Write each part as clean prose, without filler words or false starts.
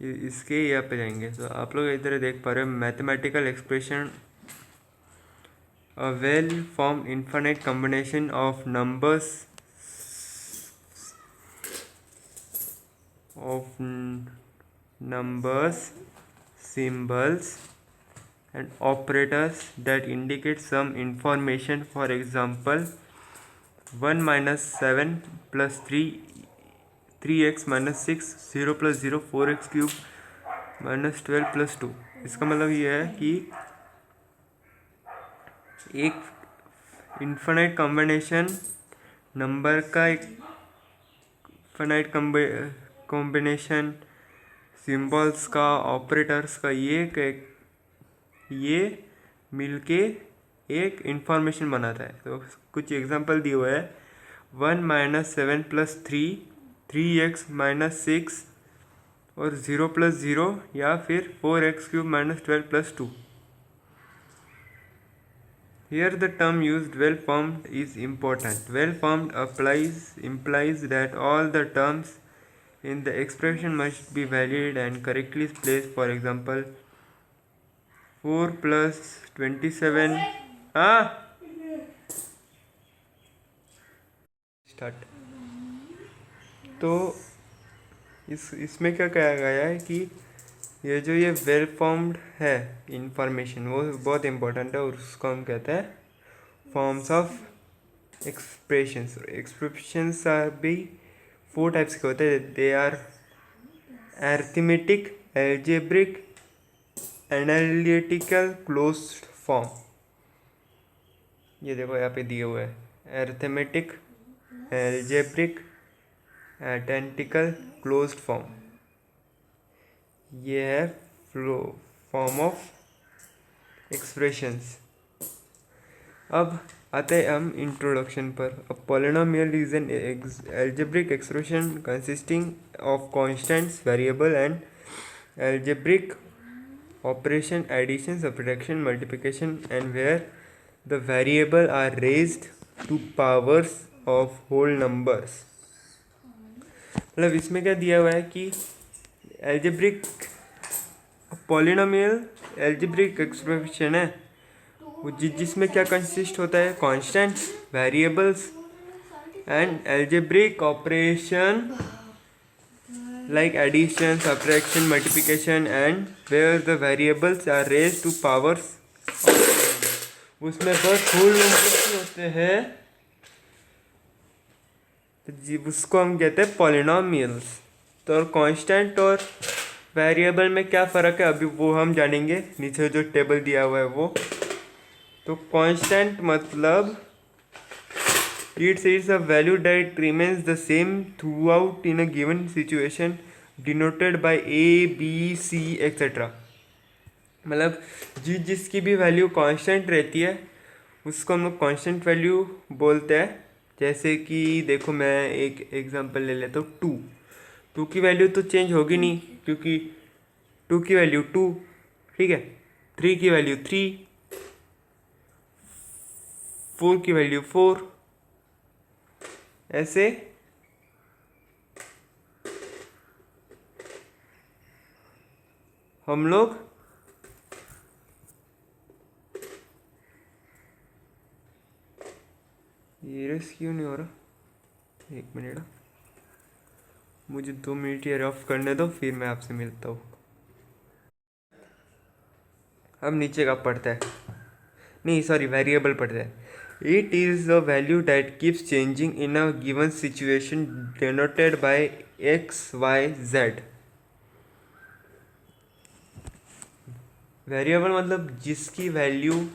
इसके यहाँ पे जाएंगे। तो आप लोग इधर देख पा रहे हो mathematical expression a well form infinite combination of numbers, symbols and operators that indicate some information. For example, 1 minus 7 plus 3, 3x minus 6, 0 plus 0, 4x cube minus 12 plus 2। इसका मतलब ये है कि एक इन्फिनिट कॉम्बिनेशन नंबर का एक इन्फिनिट कॉम्बिनेशन सिंबल्स का, operators का, ये मिलके एक इंफॉर्मेशन बनाता है। तो कुछ एग्जांपल दिए हुए हैं 1 माइनस 7 प्लस 3, 3x माइनस 6 और 0 प्लस 0 या फिर 4x cube minus 12 plus 2। Here the term used well formed is important. Well formed implies that all the terms in the expression must be valid and correctly placed. For example, 4 plus 27 start. तो इसमें क्या कहा गया है कि ये well formed है information वो बहुत इंपॉर्टेंट है और उसको हम कहते हैं forms of expressions. Expressions are भी 4 टाइप्स के होते हैं। They are arithmetic, algebraic, analytical, closed form. ये देखो यहाँ पे दिए हुए हैं arithmetic, algebraic, analytical, closed form. ये है फॉर्म ऑफ एक्सप्रेशंस। अब आते हैं हम इंट्रोडक्शन पर। A polynomial is an algebraic expression consisting of constants, variable and algebraic operation, addition, subtraction, multiplication and where the variable are raised to powers of whole numbers. मतलब इसमें क्या दिया हुआ है कि एल्जेब्रिक पॉलिनोमियल एल्जेब्रिक एक्सप्रेशन है वो जिसमें क्या कंसिस्ट होता है, constants, variables and algebraic operation like addition, subtraction, multiplication and where the variables are raised to powers. उसमें बस होल नंबर्स ही होते हैं, तो उसको हम कहते हैं पॉलिनोमियल्स। तो कांस्टेंट और वेरिएबल में क्या फ़र्क है अभी वो हम जानेंगे, नीचे जो टेबल दिया हुआ है वो। तो कांस्टेंट मतलब it's is a value that remains the same throughout in a given situation denoted by A, B, C etcetera. मतलब जिसकी भी वैल्यू कांस्टेंट रहती है उसको हम लोग कांस्टेंट वैल्यू बोलते हैं। जैसे कि देखो मैं एक एग्जांपल ले लेता हूँ, 2 की वैल्यू तो चेंज होगी नहीं क्योंकि 2 की वैल्यू 2, ठीक है। 3 की वैल्यू 3, 4 की वैल्यू 4, ऐसे हम लोग ये रेस क्यों नहीं हो रहा, 1 मिनट, मुझे 2 मिनट ये रफ करने दो फिर मैं आपसे मिलता हूँ। अब नीचे का पढ़ता है, नहीं सॉरी वेरिएबल पढ़ता है। It is a value that keeps changing in a given situation denoted by X, Y, Z. Variable मतलब जिसकी वैल्यू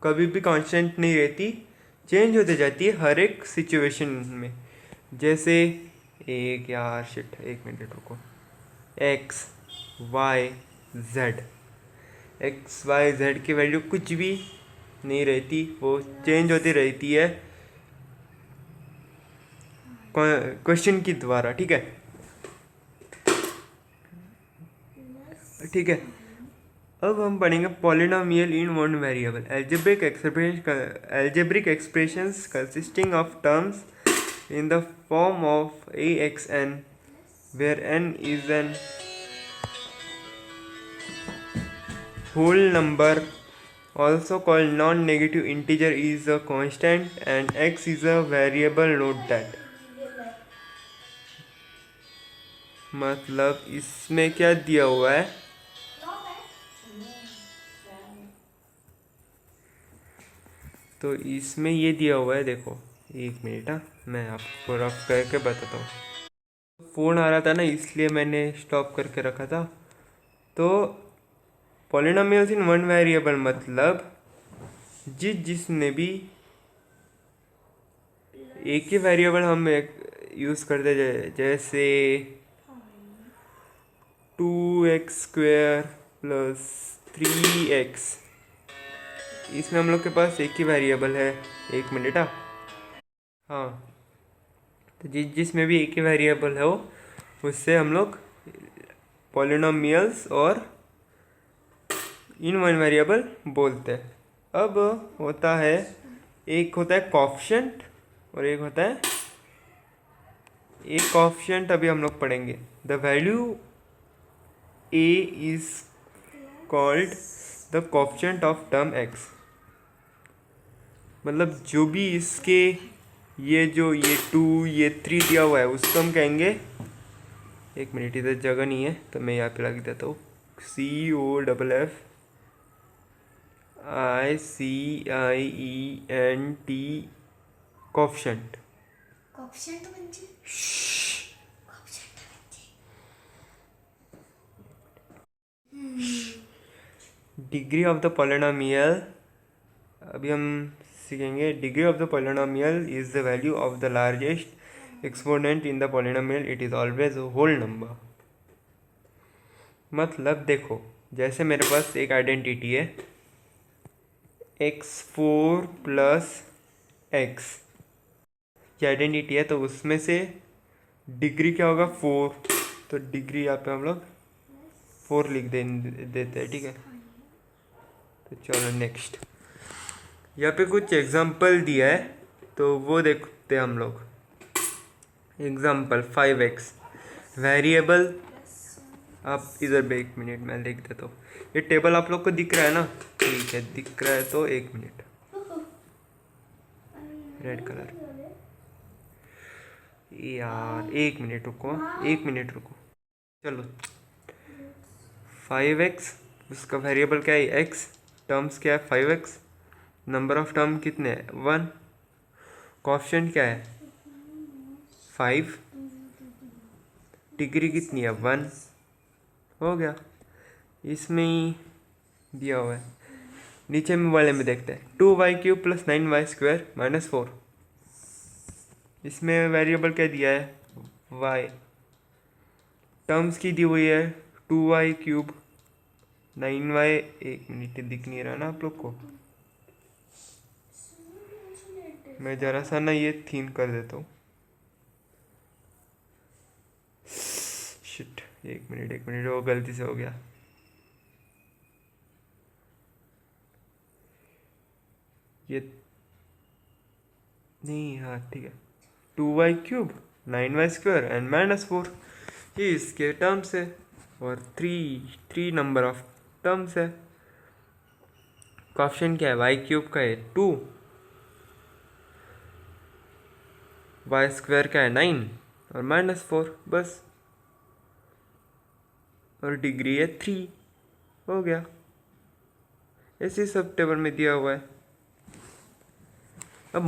कभी भी कांस्टेंट नहीं रहती, चेंज होते जाती है हर एक सिचुएशन में। जैसे एक मिनट रुको, X, Y, Z. X, Y, Z की वैल्यू कुछ भी नहीं रहती, वो चेंज होती रहती है क्वेश्चन की द्वारा, ठीक है। अब हम पढ़ेंगे polynomial in one variable. Algebraic expressions consisting of terms in the form of a x n where n is an whole number, also called non-negative integer, is a constant and x is a variable. Note that. मतलब इसमें क्या दिया हुआ है, तो इसमें ये दिया हुआ है, देखो एक मिनट, हाँ मैं आपको रफ करके बताता हूँ। फ़ोन आ रहा था ना, इसलिए मैंने स्टॉप करके रखा था। तो पॉलिनोमियल्स इन वन वेरिएबल मतलब जिसमें भी एक ही वेरिएबल हम यूज़ करते जैसे 2x² प्लस 3x, इसमें हम लोग के पास एक ही वेरिएबल है। एक मिनट, हाँ तो जिसमें भी एक ही वेरिएबल हो उससे हम लोग पॉलिनोमियल्स और इन वन वेरिएबल बोलते हैं। अब होता है, एक होता है कोएफिशिएंट और एक होता है, एक कोएफिशिएंट अभी हम लोग पढ़ेंगे। The value a is called the coefficient of term x, मतलब जो भी इसके ये 2 ये 3 दिया हुआ है उसको हम कहेंगे, एक मिनट इधर जगह नहीं है तो मैं यहाँ पे लगा देता हूँ, COFFICIENT, coefficient. Degree of the polynomial, अभी हम सीखेंगे। Degree of the polynomial is the value of the largest exponent in the polynomial, it is always whole number. मतलब देखो, जैसे मेरे पास एक आइडेंटिटी है x4 प्लस x, ये आइडेंटिटी है, तो उसमें से डिग्री क्या होगा 4, तो डिग्री यहाँ पे हम लोग 4 लिख देते हैं, ठीक है। तो चलो नेक्स्ट, यहाँ पे कुछ एग्जांपल दिया है तो वो देखते हैं हम लोग। एग्जांपल 5x वेरिएबल, आप इधर एक मिनट मैं लिख देता हूँ। ये टेबल आप लोग को दिख रहा है ना, ठीक है दिख रहा है, तो एक मिनट, रेड कलर, यार एक मिनट रुको, एक मिनट रुको, चलो 5x, उसका वेरिएबल क्या है x, टर्म्स क्या है 5x, नंबर ऑफ टर्म कितने हैं 1, कोएफिशिएंट क्या है 5, डिग्री कितनी है 1, हो गया। इसमें ही दिया हुआ है। नीचे में वाले में देखते हैं 2y³ प्लस 9y² माइनस 4, इसमें वेरिएबल क्या दिया है y, टर्म्स की दी हुई है 2y³ 9y, एक मिनट दिख नहीं रहा ना आप लोग को, मैं जरा सा ना ये थीन कर देता हूँ, शिट, एक मिनट वो गलती से हो गया। ये नहीं, हाँ ठीक है, 2y³ 9y² एंड माइनस 4, ये इसके टर्म्स है, और 3 नंबर ऑफ टर्म्स है। कोएफिशिएंट क्या है y³ का है 2, y² का है 9 और माइनस 4, बस, और डिग्री है 3, हो गया। ऐसे सब टेबल में दिया हुआ है। अब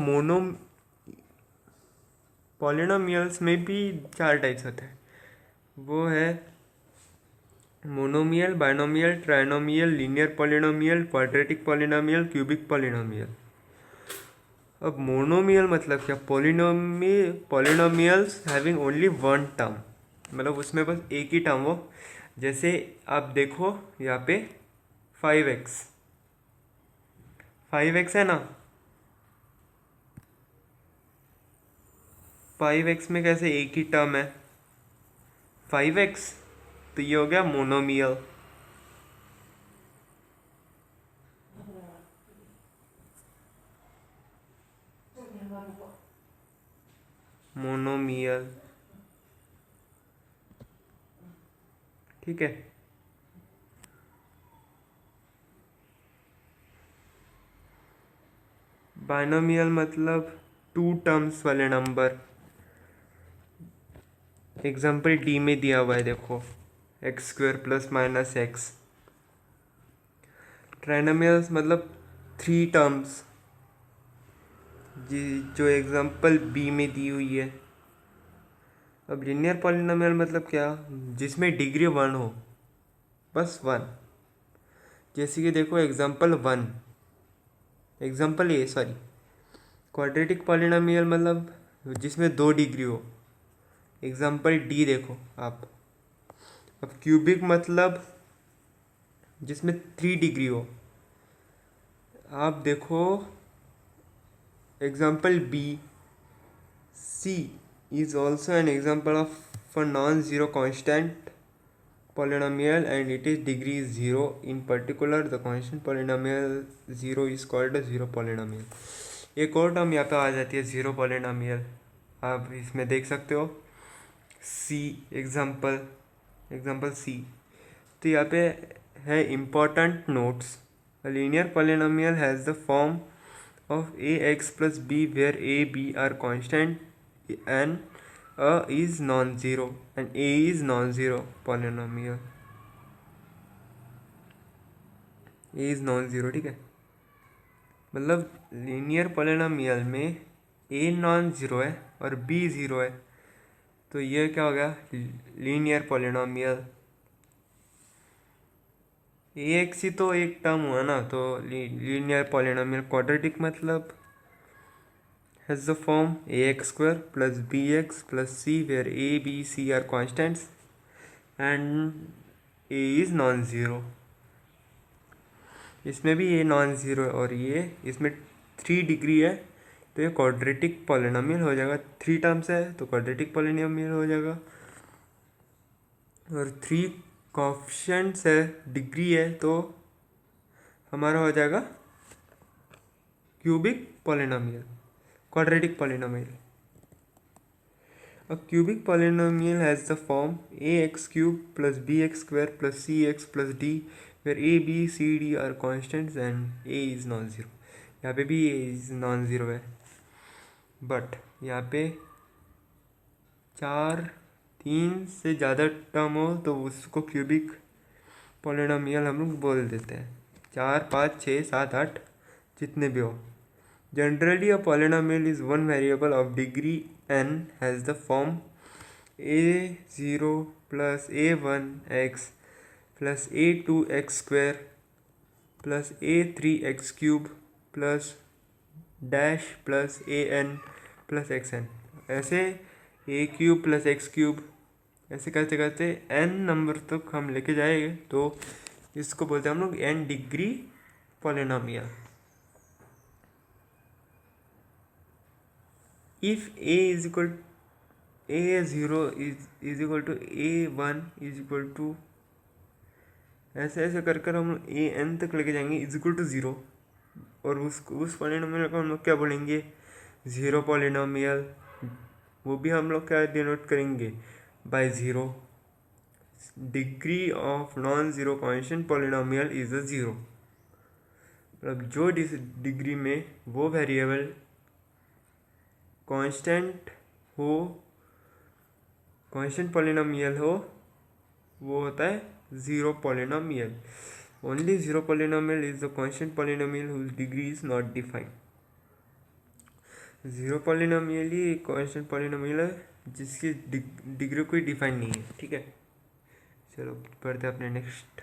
पॉलिनोमियल्स में भी 4 टाइप्स होते हैं, वो है monomial, binomial, trinomial, linear polynomial, quadratic polynomial, cubic polynomial. अब मोनोमियल मतलब क्या, polynomials having only one term, मतलब उसमें बस एक ही टर्म हो। जैसे आप देखो यहाँ पे 5x है ना, 5x में कैसे एक ही टर्म है 5x, तो ये हो गया मोनोमियल। ठीक है। बाइनोमियल मतलब टू टर्म्स वाले नंबर। एग्जाम्पल डी में दिया हुआ है, देखो x square plus minus x. Trinomials मतलब थ्री टर्म्स, जो एग्जाम्पल बी में दी हुई है। अब लीनियर पॉलिनोमियल मतलब क्या, जिसमें डिग्री वन हो, बस वन। जैसे कि देखो एग्जाम्पल वन, एग्जाम्पल ए सॉरी। क्वाड्रेटिक पॉलिनोमियल मतलब जिसमें दो डिग्री हो, एग्जाम्पल डी देखो आप। अब क्यूबिक मतलब जिसमें थ्री डिग्री हो, आप देखो example B. C is also an example of a non-zero constant polynomial and its degree is zero. In particular, the constant polynomial zero is called a zero polynomial. एक और term यहाँ पे आ जाती है zero polynomial, आप इसमें देख सकते हो सी एग्जाम्पल सी। तो यहाँ पे है important notes. A linear polynomial has the form of ax plus b where a, b are constant and a is non-zero and a is non-zero polynomial. a is non-zero, ठीक है। मतलब लीनियर पॉलिनोमियल में a non zero है और b zero है, तो ये क्या हो गया, लीनियर पॉलिनोमियल। ax ही तो एक टर्म हुआ ना, तो लीनियर पॉलिनोमियल। क्वाड्रेटिक मतलब has the form ax square plus bx plus c where a, b, c are constants and a is non-zero। इसमें भी a non-zero है और ये इसमें थ्री डिग्री है, तो ये क्वाड्रेटिक पॉलिनोमियल हो जाएगा। थ्री टर्म्स है तो क्वाड्रेटिक पॉलिनोमियल हो जाएगा। और थ्री कोएफिशिएंट्स है, डिग्री है, तो हमारा हो जाएगा cubic polynomial, quadratic polynomial. A cubic polynomial has the form ax cube plus bx square plus cx plus d where a, b, c, d are constants and a is non-zero. यहाँ पे भी a is non-zero है, but यहाँ पे तीन से ज़्यादा term हो तो उसको क्यूबिक पॉलिनोमियल हम लोग बोल देते हैं। 4, 5, 6, 7, 8 जितने भी हो। Generally, a polynomial is one variable of degree n has the form a0 plus a1x plus a2x square plus a3x cube plus dash plus an plus xn। ऐसे a cube plus x cube ऐसे करते करते n number तक हम लेके जाएंगे, तो इसको बोलते हैं हम लोग n degree polynomial. If a is equal a0 is equal to a1 is equal to ऐसे ऐसे कर कर हम लोग an तक लेके जाएंगे इज इक्वल टू ज़ीरो, और उस पॉलिनोमियल को हम लोग क्या बोलेंगे, ज़ीरो पॉलिनोमियल। वो भी हम लोग क्या डिनोट करेंगे, by zero. Degree of non zero constant polynomial is a zero. मतलब जो डिग्री में वो वेरिएबल कांस्टेंट हो, कांस्टेंट पॉलिनोमियल हो, वो होता है zero polynomial. Only zero polynomial is the constant polynomial whose degree is not defined. Zero polynomial ही एक कांस्टेंट पॉलिनोमियल है जिसकी डिग्री कोई डिफाइन नहीं है, ठीक है। चलो पढ़ते हैं अपने नेक्स्ट।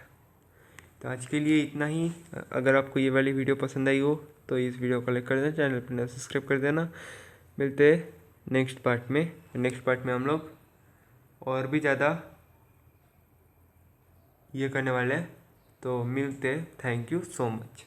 तो आज के लिए इतना ही। अगर आपको ये वाली वीडियो पसंद आई हो तो इस वीडियो को लाइक कर देना, चैनल पर सब्सक्राइब कर देना। मिलते हैं नेक्स्ट पार्ट में। नेक्स्ट पार्ट में हम लोग और भी ज़्यादा ये करने वाले हैं, तो मिलते हैं। Thank you so much.